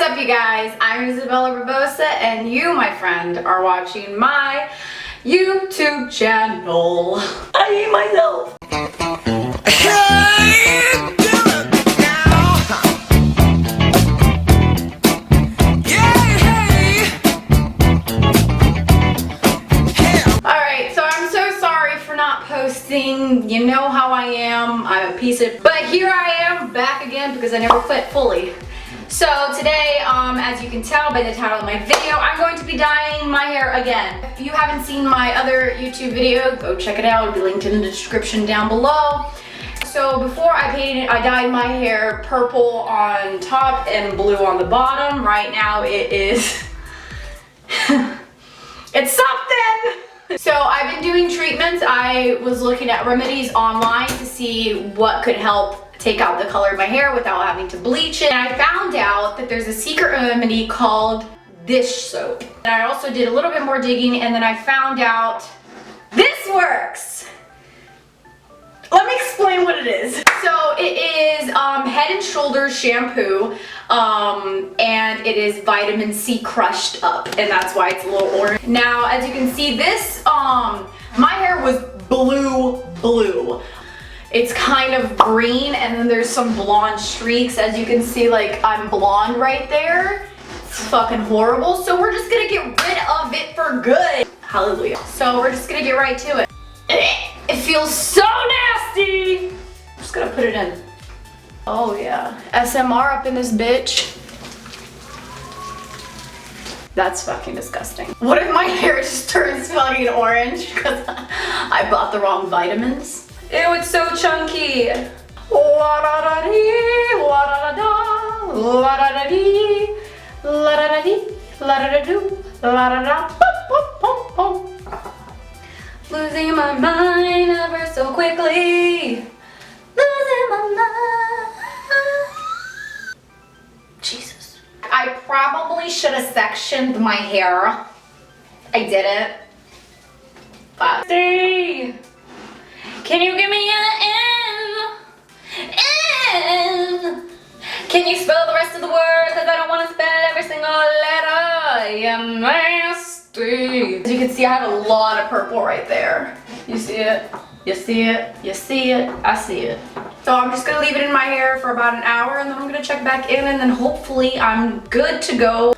up, you guys? I'm Isabela Barbosa, and you, my friend, are watching my YouTube channel. I hate myself. Alright, so I'm so sorry for not posting. You know how I am. I'm a piece of... But here I am, back again, because I never quit fully. So today, as you can tell by the title of my video, I'm going to be dyeing my hair again. If you haven't seen my other YouTube video, go check it out. It'll be linked in the description down below. So before I dyed my hair purple on top and blue on the bottom. Right now it is, it's something! So I've been doing treatments. I was looking at remedies online to see what could help take out the color of my hair without having to bleach it. And I found out that there's a secret remedy called dish soap. And I also did a little bit more digging, and then I found out this works. Let me explain what it is. So it is Head and Shoulders shampoo, and it is vitamin C crushed up, and that's why it's a little orange. Now, as you can see, this my hair was blue. It's kind of green, and then there's some blonde streaks. As you can see, like, I'm blonde right there. It's fucking horrible. So we're just gonna get rid of it for good. Hallelujah. So we're just gonna get right to it. It feels so nasty. I'm just gonna put it in. Oh yeah, SMR up in this bitch. That's fucking disgusting. What if my hair just turns fucking orange because I bought the wrong vitamins? Ew, it's so chunky. Losing my mind ever so quickly. Losing my mind. Jesus. I probably should have sectioned my hair. I didn't. But see. Can you give me an N? Can you spell the rest of the word? Because I don't want to spell every single letter. You're nasty. As you can see, I have a lot of purple right there. You see it? You see it? You see it? I see it. So I'm just going to leave it in my hair for about an hour, and then I'm going to check back in, and then hopefully I'm good to go.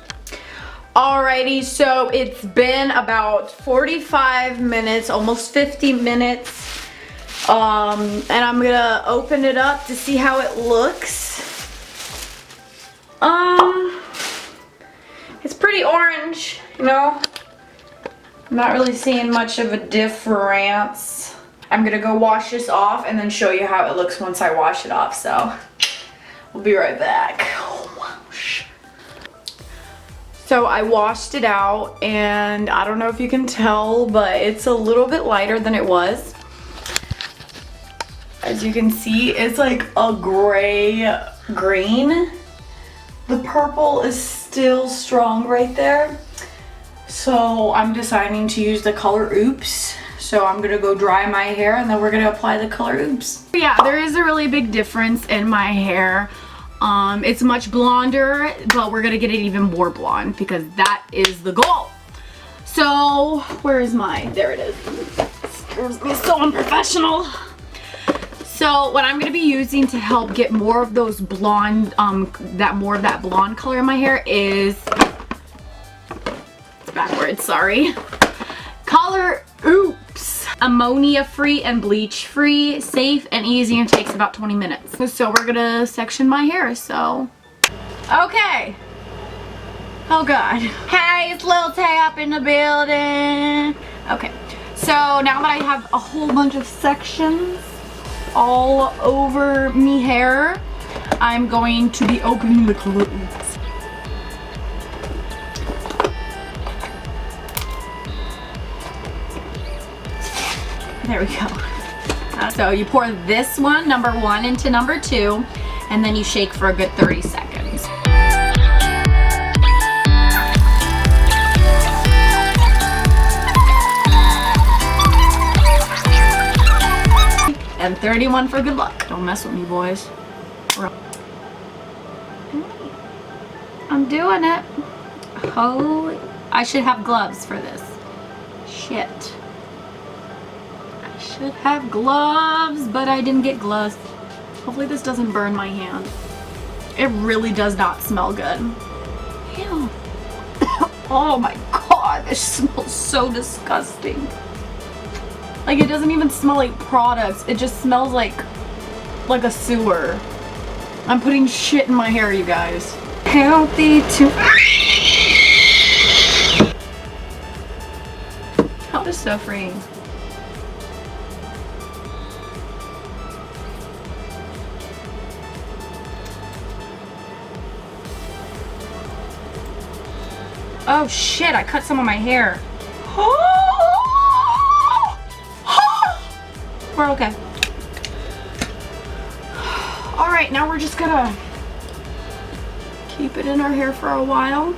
Alrighty, so it's been about 45 minutes, almost 50 minutes. And I'm gonna open it up to see how it looks. It's pretty orange, you know. I'm not really seeing much of a difference. I'm gonna go wash this off and then show you how it looks once I wash it off, so we'll be right back. So I washed it out, and I don't know if you can tell, but it's a little bit lighter than it was. As you can see, it's like a gray green. The purple is still strong right there. So I'm deciding to use the color Oops. So I'm gonna go dry my hair, and then we're gonna apply the color Oops. Yeah, there is a really big difference in my hair. It's much blonder, but we're gonna get it even more blonde because that is the goal. So where is mine? There it is. Excuse me, so unprofessional. So what I'm going to be using to help get more of those blonde, more of that blonde color in my hair is, it's backwards, sorry. Color Oops. Ammonia free and bleach free, safe and easy, and takes about 20 minutes. So we're going to section my hair, so. Okay. Oh God. Hey, it's Lil Tay up in the building. Okay. So now that I have a whole bunch of sections all over me hair, I'm going to be opening the color Oops. There we go. So you pour this one, number 1, into number 2, and then you shake for a good 30 seconds. And 31 for good luck. Don't mess with me, boys. I'm doing it. Oh, I should have gloves for this. Shit. I should have gloves, but I didn't get gloves. Hopefully this doesn't burn my hand. It really does not smell good. Ew. Oh my god, this smells so disgusting. Like, it doesn't even smell like products. It just smells like a sewer. I'm putting shit in my hair, you guys. Healthy to... How is so freeing? Oh shit, I cut some of my hair. We're okay. Alright, now we're just gonna keep it in our hair for a while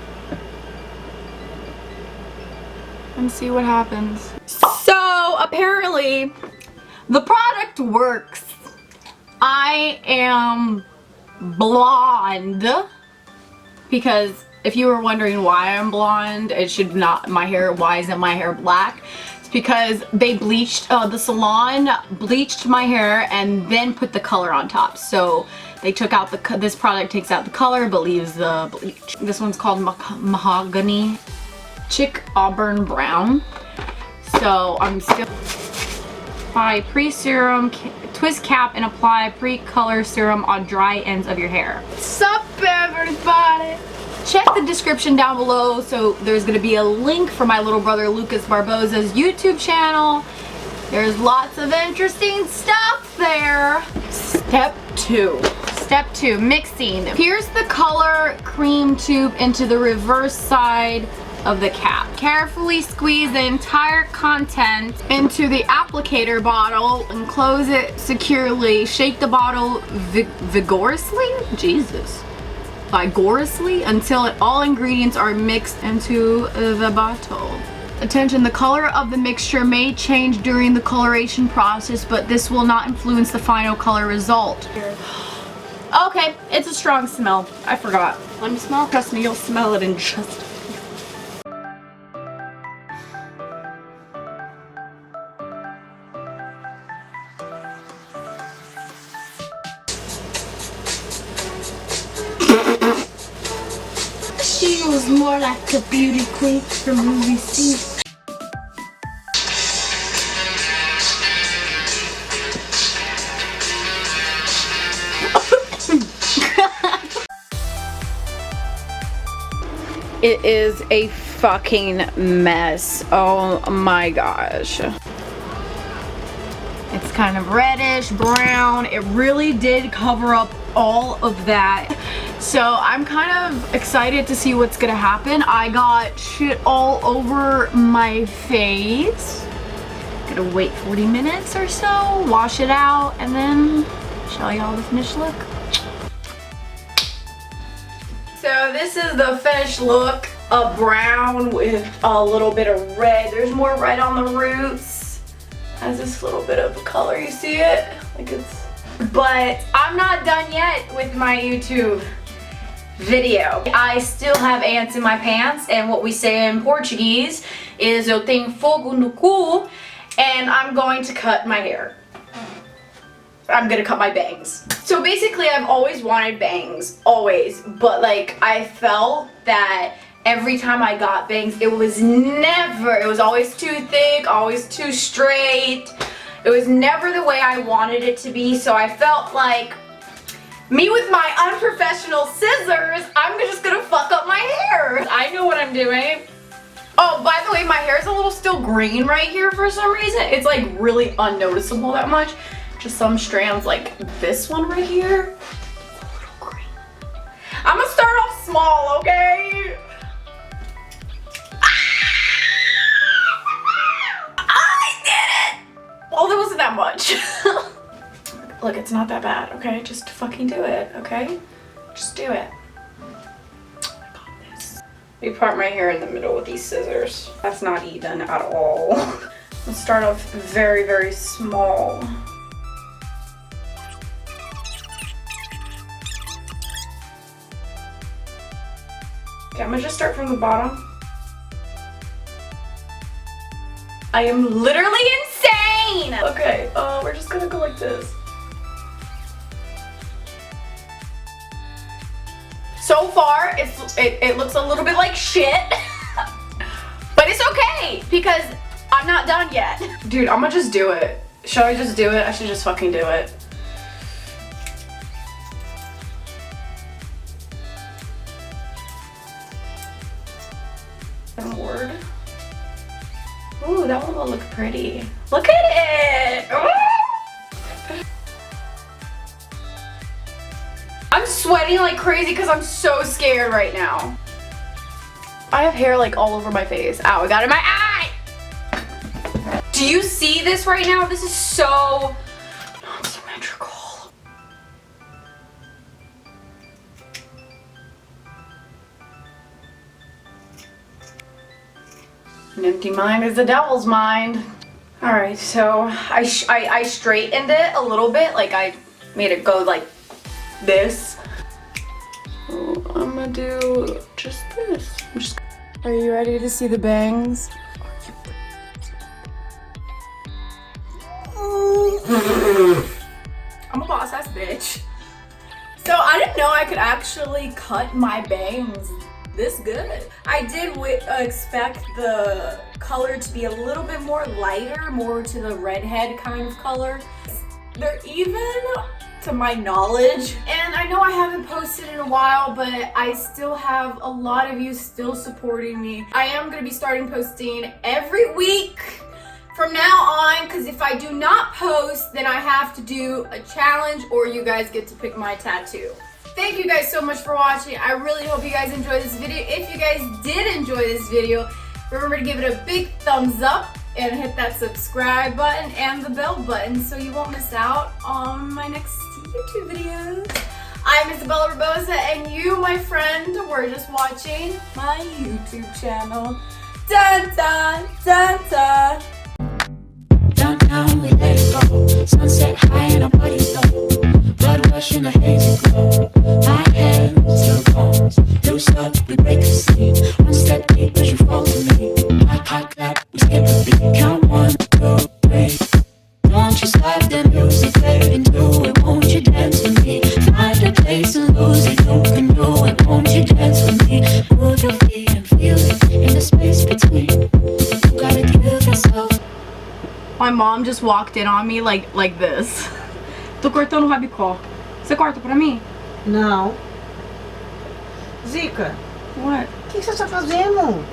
and see what happens. So apparently the product works. I am blonde because if you were wondering why I'm blonde, it should not, my hair, why isn't my hair black? It's because they bleached, the salon bleached my hair and then put the color on top. So they took out the, this product takes out the color but leaves the bleach. This one's called Mahogany Chick Auburn Brown. So I'm still, apply pre-serum, twist cap and apply pre-color serum on dry ends of your hair. Sup everybody? Check the description down below, so there's going to be a link for my little brother Lucas Barbosa's YouTube channel. There's lots of interesting stuff there. Step 2. Step 2, mixing. Pierce the color cream tube into the reverse side of the cap. Carefully squeeze the entire content into the applicator bottle and close it securely. Shake the bottle vigorously? Jesus. Vigorously until all ingredients are mixed into the bottle. Attention, the color of the mixture may change during the coloration process, but this will not influence the final color result. Okay, it's a strong smell. I forgot. Let me smell. Trust me, you'll smell it in just... She was more like a beauty queen from movie scene. It is a fucking mess. Oh my gosh. It's kind of reddish, brown. It really did cover up all of that. So I'm kind of excited to see what's gonna happen. I got shit all over my face. Gonna wait 40 minutes or so, wash it out, and then show y'all the finished look. So this is the finished look of brown with a little bit of red. There's more red on the roots. Has this little bit of color, you see it? Like it's... But I'm not done yet with my YouTube video. I still have ants in my pants, and what we say in Portuguese is eu tenho fogo no cu, and I'm going to cut my hair. I'm gonna cut my bangs. So basically I've always wanted bangs, always, but like I felt that every time I got bangs it was always too thick, always too straight. It was never the way I wanted it to be, so I felt like me with my unprofessional scissors, I'm just gonna fuck up my hair. I know what I'm doing. Oh, by the way, my hair is a little still green right here for some reason. It's like really unnoticeable that much. Just some strands like this one right here. It's a little green. I'm gonna start off small, okay? I did it! Well, there wasn't that much. Look, it's not that bad, okay? Just fucking do it, okay? Just do it. I got this. We part my hair in the middle with these scissors. That's not even at all. Let's start off very, very small. Okay, I'm gonna just start from the bottom. I am literally insane! Okay, we're just gonna go like this. So far, it looks a little bit like shit. But it's okay, because I'm not done yet. Dude, I'm gonna just do it. Should I just do it? I should just fucking do it. Word. Ooh, that one will look pretty. Look at it! Ooh. I'm sweating like crazy because I'm so scared right now. I have hair like all over my face. Ow, I got it in my eye! Do you see this right now? This is so non-symmetrical. An empty mind is the devil's mind. All right, so I straightened it a little bit. Like I made it go like this. So I'm gonna do just this. Are you ready to see the bangs? I'm a boss ass bitch. So I didn't know I could actually cut my bangs this good. I did expect the color to be a little bit more lighter, more to the redhead kind of color. They're even to my knowledge, and I know I haven't posted in a while, but I still have a lot of you still supporting me. I am going to be starting posting every week from now on, because if I do not post, then I have to do a challenge, or you guys get to pick my tattoo. Thank you guys so much for watching. I really hope you guys enjoyed this video. If you guys did enjoy this video, remember to give it a big thumbs up and hit that subscribe button and the bell button so you won't miss out on my next YouTube videos. I'm Isabela Barbosa, and you, my friend, were just watching my YouTube channel. Dun dun dun dun. Downtown we let it go. Sunset high and our bodies low. Blood rush in a hazy glow. My hands, your bones. Loose up, we break the scene. One step deep as you fall to me. Hot clap, we skip a beat. Count 1, 2, 3. Don't you stop the music, get into it. Won't you dance with me? Find a place and lose it. You can do it. Won't you dance with me? Move your feet and feel it in the space between. You gotta give yourself. My mom just walked in on me like this. Tô cortando o rabicó. Você corta pra mim? Não. Zica, What? o que você está fazendo?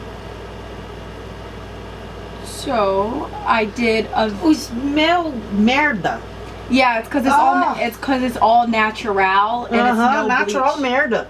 So, I did a... Os meu merda. Yeah, it's cause it's all natural and it's no Natural bleach. merda.